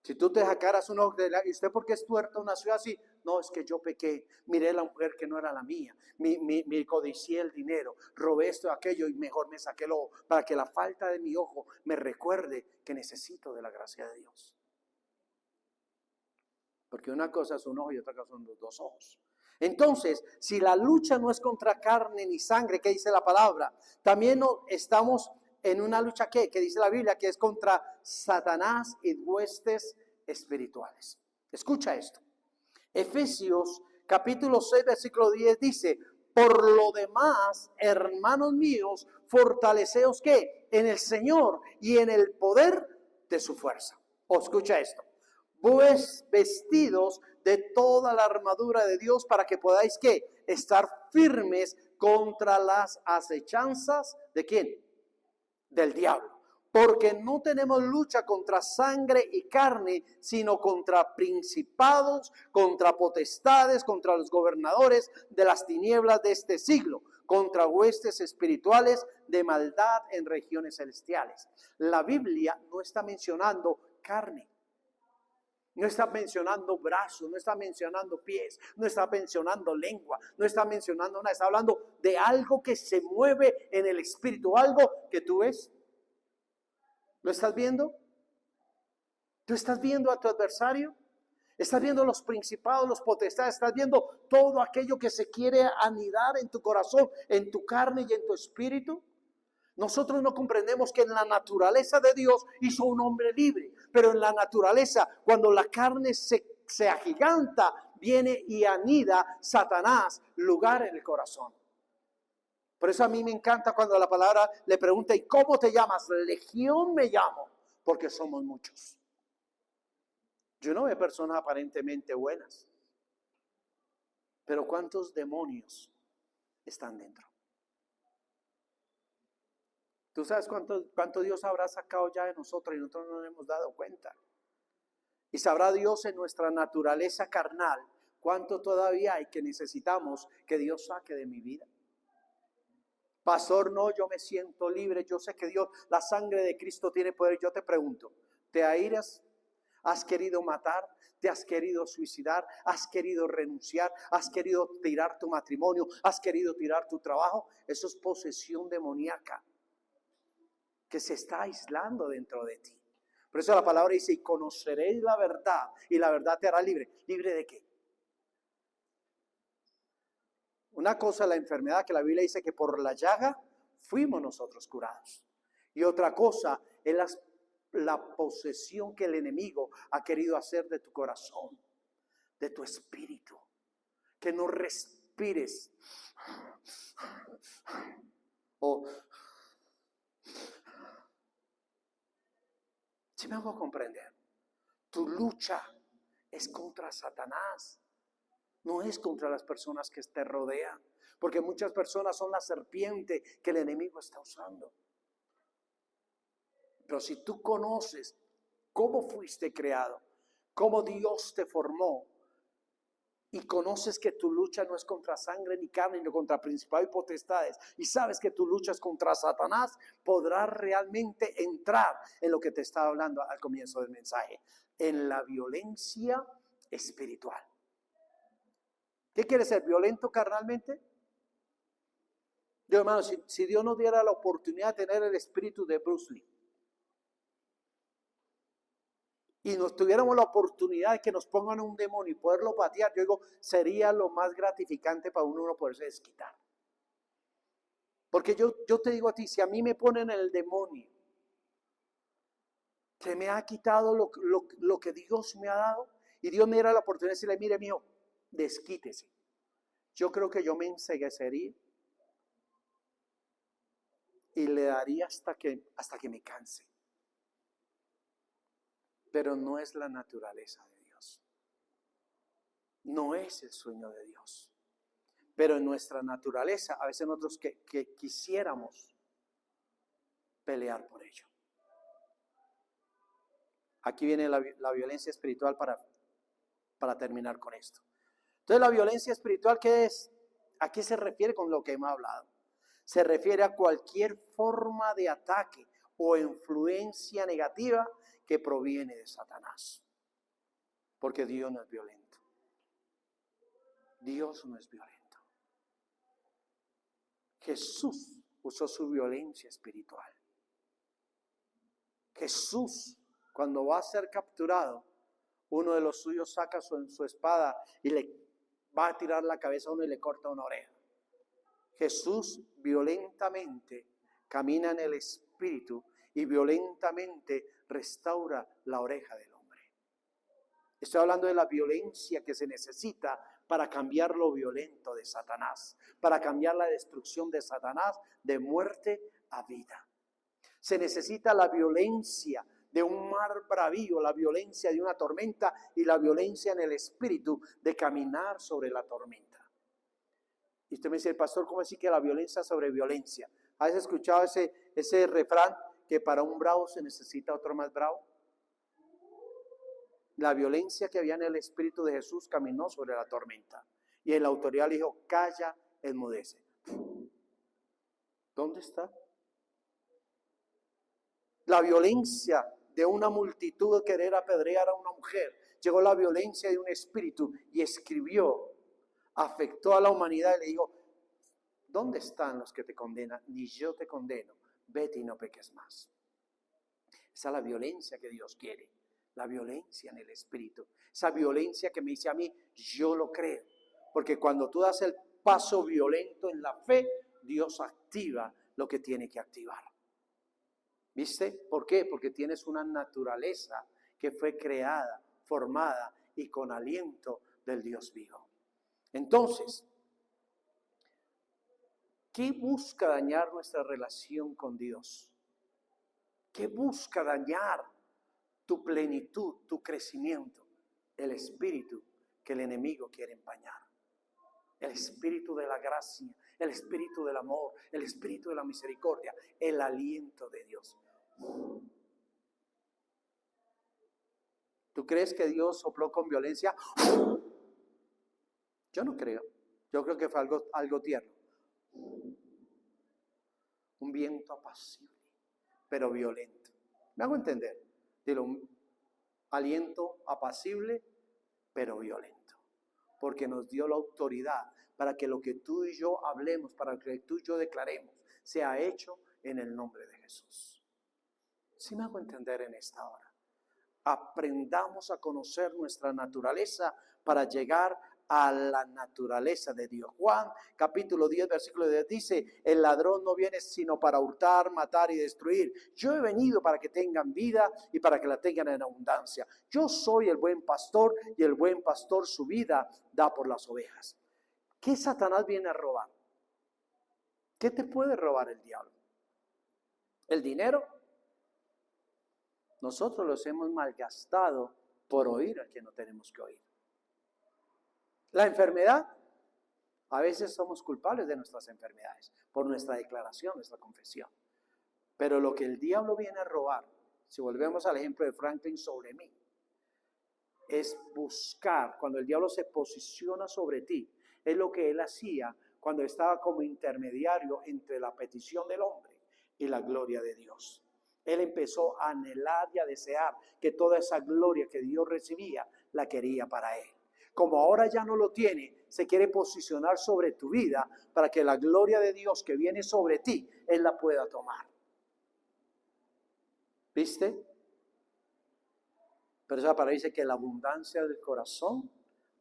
Si tú te sacaras un ojo ¿y usted por qué es tuerto? Nació así. No, es que yo pequé, miré a la mujer que no era la mía, me codicié el dinero, robé esto, aquello y mejor me saqué el ojo, para que la falta de mi ojo me recuerde que necesito de la gracia de Dios. Porque una cosa es un ojo y otra cosa son los dos ojos. Entonces, si la lucha no es contra carne ni sangre, ¿qué dice la palabra? También estamos en una lucha que dice la Biblia, que es contra Satanás y huestes espirituales. Escucha esto. Efesios capítulo 6 versículo 10 dice: por lo demás, hermanos míos, fortaleceos ¿qué? En el Señor y en el poder de su fuerza. Escucha esto. Pues vestidos de toda la armadura de Dios para que podáis ¿qué? Estar firmes contra las acechanzas ¿de quién? Del diablo. Porque no tenemos lucha contra sangre y carne, sino contra principados, contra potestades, contra los gobernadores de las tinieblas de este siglo, contra huestes espirituales de maldad en regiones celestiales. La Biblia no está mencionando carne. No está mencionando brazos, no está mencionando pies, no está mencionando lengua, no está mencionando nada. Está hablando de algo que se mueve en el espíritu, algo que tú ves. ¿Lo estás viendo? ¿Tú estás viendo a tu adversario? ¿Estás viendo los principados, los potestades? ¿Estás viendo todo aquello que se quiere anidar en tu corazón, en tu carne y en tu espíritu? Nosotros no comprendemos que en la naturaleza de Dios hizo un hombre libre, pero en la naturaleza, cuando la carne se agiganta, viene y anida Satanás lugar en el corazón. Por eso a mí me encanta cuando la palabra le pregunta: ¿y cómo te llamas? Legión me llamo, porque somos muchos. Yo no veo personas aparentemente buenas, pero ¿cuántos demonios están dentro? ¿Tú sabes cuánto Dios habrá sacado ya de nosotros y nosotros no nos hemos dado cuenta? Y sabrá Dios en nuestra naturaleza carnal cuánto todavía hay que necesitamos que Dios saque de mi vida. Pastor, no, yo me siento libre, yo sé que Dios, la sangre de Cristo tiene poder. Yo te pregunto, ¿te airas? Has querido matar, te has querido suicidar, has querido renunciar, has querido tirar tu matrimonio, has querido tirar tu trabajo. Eso es posesión demoníaca que se está aislando dentro de ti. Por eso la palabra dice, y conoceréis la verdad, y la verdad te hará libre. ¿Libre de qué? Una cosa es la enfermedad, que la Biblia dice que por la llaga fuimos nosotros curados. Y otra cosa es la posesión que el enemigo ha querido hacer de tu corazón, de tu espíritu. Que no respires. O, si me hago comprender, tu lucha es contra Satanás. No es contra las personas que te rodean, porque muchas personas son la serpiente que el enemigo está usando. Pero si tú conoces cómo fuiste creado, cómo Dios te formó, y conoces que tu lucha no es contra sangre ni carne, sino contra principados y potestades, y sabes que tu lucha es contra Satanás, podrás realmente entrar en lo que te estaba hablando al comienzo del mensaje, en la violencia espiritual. ¿Qué quiere ser? ¿Violento carnalmente? Yo, hermano, si Dios nos diera la oportunidad de tener el espíritu de Bruce Lee, y nos tuviéramos la oportunidad de que nos pongan un demonio y poderlo patear, yo digo, sería lo más gratificante para uno poderse desquitar. Porque yo te digo a ti, si a mí me ponen el demonio, que me ha quitado lo que Dios me ha dado, y Dios me diera la oportunidad de decirle, mire, mío, desquítese. Yo creo que yo me enceguecería y le daría hasta que me canse. Pero no es la naturaleza de Dios. No es el sueño de Dios. Pero en nuestra naturaleza, a veces nosotros que quisiéramos pelear por ello. Aquí viene la violencia espiritual para terminar con esto. Entonces, la violencia espiritual, ¿qué es? ¿A qué se refiere con lo que hemos hablado? Se refiere a cualquier forma de ataque o influencia negativa que proviene de Satanás. Porque Dios no es violento. Dios no es violento. Jesús usó su violencia espiritual. Jesús, cuando va a ser capturado, uno de los suyos saca su espada y le va a tirar la cabeza a uno y le corta una oreja. Jesús violentamente camina en el espíritu y violentamente restaura la oreja del hombre. Estoy hablando de la violencia que se necesita para cambiar lo violento de Satanás, para cambiar la destrucción de Satanás de muerte a vida. Se necesita la violencia de un mar bravío, la violencia de una tormenta y la violencia en el espíritu de caminar sobre la tormenta. Y usted me dice, pastor, ¿cómo así que la violencia sobre violencia? ¿Has escuchado ese refrán que para un bravo se necesita otro más bravo? La violencia que había en el espíritu de Jesús caminó sobre la tormenta. Y en la autoridad le dijo, calla, enmudece. ¿Dónde está? La violencia de una multitud de querer apedrear a una mujer. Llegó la violencia de un espíritu y escribió, afectó a la humanidad y le dijo, ¿dónde están los que te condenan? Ni yo te condeno, vete y no peques más. Esa es la violencia que Dios quiere, la violencia en el espíritu. Esa violencia que me dice a mí, yo lo creo. Porque cuando tú das el paso violento en la fe, Dios activa lo que tiene que activar. ¿Viste? ¿Por qué? Porque tienes una naturaleza que fue creada, formada y con aliento del Dios vivo. Entonces, ¿qué busca dañar nuestra relación con Dios? ¿Qué busca dañar tu plenitud, tu crecimiento? El espíritu que el enemigo quiere empañar. El espíritu de la gracia, el espíritu del amor, el espíritu de la misericordia, el aliento de Dios. ¿Tú crees que Dios sopló con violencia? Yo no creo. Yo creo que fue algo tierno. Un viento apacible, pero violento. ¿Me hago entender? Dilo, aliento apacible, pero violento, porque nos dio la autoridad para que lo que tú y yo hablemos, para que tú y yo declaremos, sea hecho en el nombre de Jesús. ¿Sí me hago entender en esta hora? Aprendamos a conocer nuestra naturaleza para llegar a la naturaleza de Dios. Juan capítulo 10 versículo 10 dice: el ladrón no viene sino para hurtar, matar y destruir. Yo he venido para que tengan vida y para que la tengan en abundancia. Yo soy el buen pastor y el buen pastor su vida da por las ovejas. ¿Qué Satanás viene a robar? ¿Qué te puede robar el diablo? ¿El dinero? Nosotros los hemos malgastado por oír a quien no tenemos que oír. La enfermedad, a veces somos culpables de nuestras enfermedades por nuestra declaración, nuestra confesión. Pero lo que el diablo viene a robar, si volvemos al ejemplo de Franklin sobre mí, es buscar, cuando el diablo se posiciona sobre ti, es lo que él hacía cuando estaba como intermediario entre la petición del hombre y la gloria de Dios. Él empezó a anhelar y a desear que toda esa gloria que Dios recibía, la quería para él. Como ahora ya no lo tiene, se quiere posicionar sobre tu vida para que la gloria de Dios que viene sobre ti, él la pueda tomar. ¿Viste? Pero esa palabra dice que la abundancia del corazón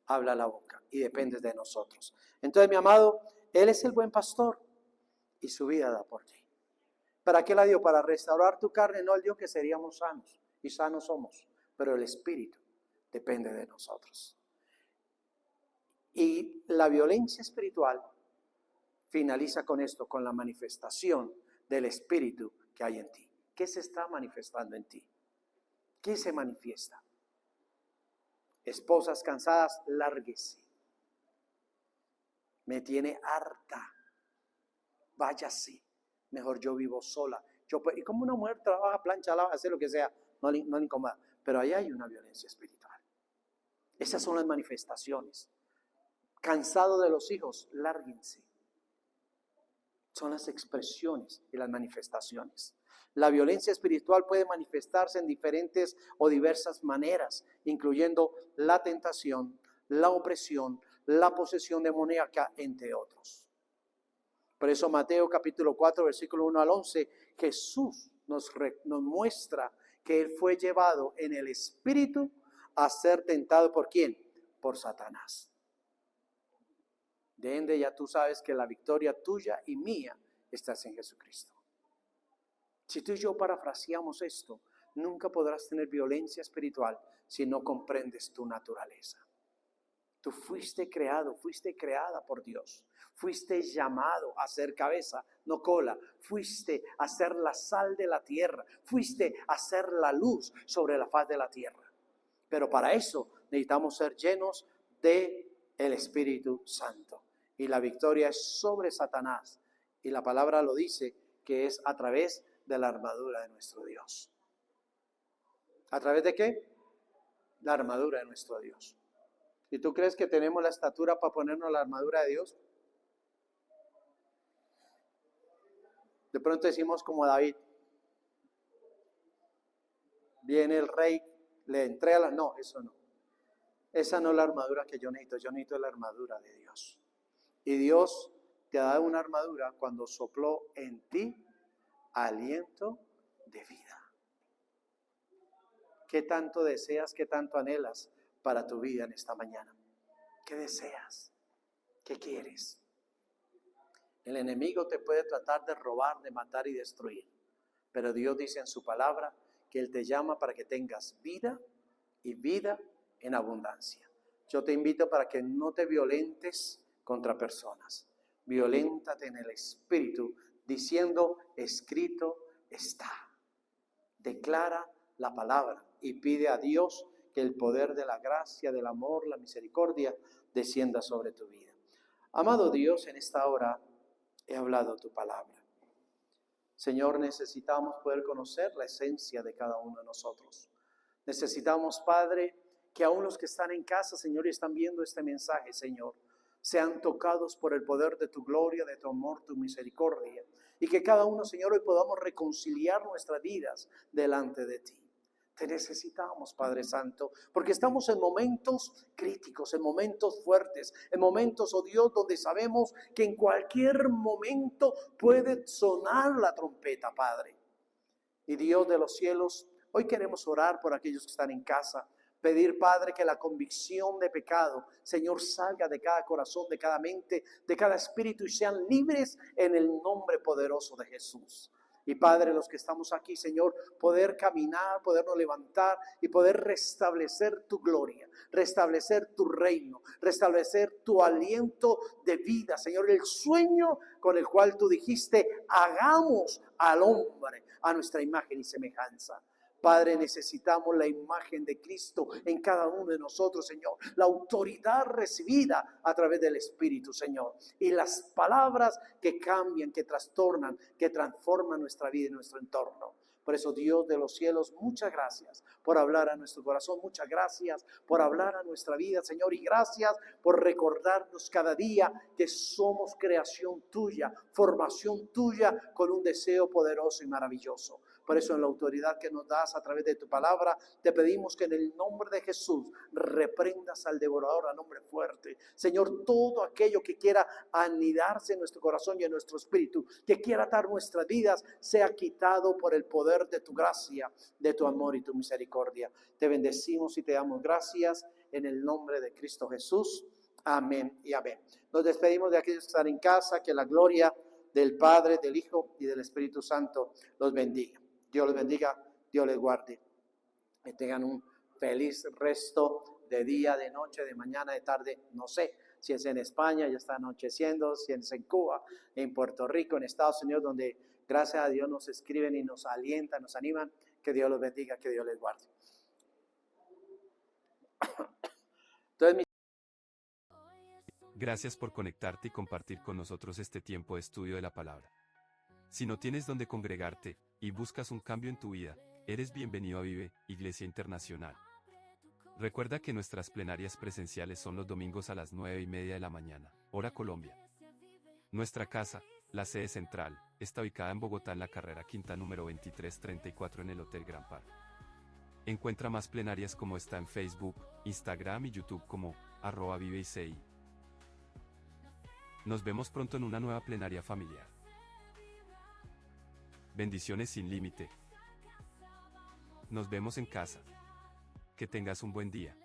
habla la boca y depende de nosotros. Entonces, mi amado, Él es el buen pastor y su vida da por ti. ¿Para qué la dio? Para restaurar tu carne. No, Él dio que seríamos sanos y sanos somos, pero el espíritu depende de nosotros. Y la violencia espiritual finaliza con esto, con la manifestación del espíritu que hay en ti. ¿Qué se está manifestando en ti? ¿Qué se manifiesta? Esposas cansadas, lárguese. Me tiene harta. Váyase. Mejor yo vivo sola. Y como una mujer trabaja, plancha, lava, hace lo que sea, no le incomoda. Pero ahí hay una violencia espiritual. Esas son las manifestaciones. Cansado de los hijos, lárguense. Son las expresiones y las manifestaciones. La violencia espiritual puede manifestarse en diferentes o diversas maneras, incluyendo la tentación, la opresión, la posesión demoníaca, entre otros. Por eso Mateo capítulo 4, versículo 1 al 11, Jesús nos muestra que Él fue llevado en el espíritu a ser tentado ¿por quién? Por Satanás. De ende ya tú sabes que la victoria tuya y mía está en Jesucristo. Si tú y yo parafraseamos esto, nunca podrás tener violencia espiritual si no comprendes tu naturaleza. Tú fuiste creado, fuiste creada por Dios. Fuiste llamado a ser cabeza, no cola. Fuiste a ser la sal de la tierra. Fuiste a ser la luz sobre la faz de la tierra. Pero para eso necesitamos ser llenos del Espíritu Santo. Y la victoria es sobre Satanás. Y la palabra lo dice, que es a través de la armadura de nuestro Dios. ¿A través de qué? La armadura de nuestro Dios. ¿Y tú crees que tenemos la estatura para ponernos la armadura de Dios? De pronto decimos como David. Viene el rey, le entrega la... No, eso no. Esa no es la armadura que yo necesito la armadura de Dios. Y Dios te ha dado una armadura cuando sopló en ti aliento de vida. ¿Qué tanto deseas, qué tanto anhelas para tu vida en esta mañana? ¿Qué deseas? ¿Qué quieres? El enemigo te puede tratar de robar, de matar y destruir. Pero Dios dice en su palabra que Él te llama para que tengas vida y vida en abundancia. Yo te invito para que no te violentes contra personas. Violéntate en el espíritu diciendo, escrito está. Declara la palabra y pide a Dios que el poder de la gracia, del amor, la misericordia descienda sobre tu vida. Amado Dios, en esta hora he hablado tu palabra. Señor, necesitamos poder conocer la esencia de cada uno de nosotros. Necesitamos, Padre, que aún los que están en casa, Señor, y están viendo este mensaje, Señor, sean tocados por el poder de tu gloria, de tu amor, tu misericordia. Y que cada uno, Señor, hoy podamos reconciliar nuestras vidas delante de ti. Te necesitamos, Padre Santo, porque estamos en momentos críticos, en momentos fuertes, en momentos, oh Dios, donde sabemos que en cualquier momento puede sonar la trompeta, Padre. Y Dios de los cielos, hoy queremos orar por aquellos que están en casa. Pedir, Padre, que la convicción de pecado, Señor, salga de cada corazón, de cada mente, de cada espíritu y sean libres en el nombre poderoso de Jesús. Y Padre, los que estamos aquí, Señor, poder caminar, podernos levantar y poder restablecer tu gloria, restablecer tu reino, restablecer tu aliento de vida, Señor, el sueño con el cual tú dijiste, hagamos al hombre a nuestra imagen y semejanza. Padre, necesitamos la imagen de Cristo en cada uno de nosotros, Señor. La autoridad recibida a través del Espíritu, Señor. Y las palabras que cambian, que trastornan, que transforman nuestra vida y nuestro entorno. Por eso, Dios de los cielos, muchas gracias por hablar a nuestro corazón. Muchas gracias por hablar a nuestra vida, Señor. Y gracias por recordarnos cada día que somos creación tuya, formación tuya con un deseo poderoso y maravilloso. Por eso en la autoridad que nos das a través de tu palabra, te pedimos que en el nombre de Jesús reprendas al devorador a nombre fuerte. Señor, todo aquello que quiera anidarse en nuestro corazón y en nuestro espíritu, que quiera atar nuestras vidas, sea quitado por el poder de tu gracia, de tu amor y tu misericordia. Te bendecimos y te damos gracias en el nombre de Cristo Jesús. Amén y amén. Nos despedimos de aquellos que están en casa, que la gloria del Padre, del Hijo y del Espíritu Santo los bendiga. Dios les bendiga, Dios les guarde. Que tengan un feliz resto de día, de noche, de mañana, de tarde. No sé si es en España, ya está anocheciendo, si es en Cuba, en Puerto Rico, en Estados Unidos, donde gracias a Dios nos escriben y nos alientan, nos animan. Que Dios los bendiga, que Dios les guarde. Entonces, Gracias por conectarte y compartir con nosotros este tiempo de estudio de la palabra. Si no tienes donde congregarte y buscas un cambio en tu vida, eres bienvenido a Vive, Iglesia Internacional. Recuerda que nuestras plenarias presenciales son los domingos a las 9:30 de la mañana, hora Colombia. Nuestra casa, la sede central, está ubicada en Bogotá en la carrera quinta número 2334 en el Hotel Gran Park. Encuentra más plenarias como esta en Facebook, Instagram y YouTube como @ViveICI. Nos vemos pronto en una nueva plenaria familiar. Bendiciones sin límite. Nos vemos en casa. Que tengas un buen día.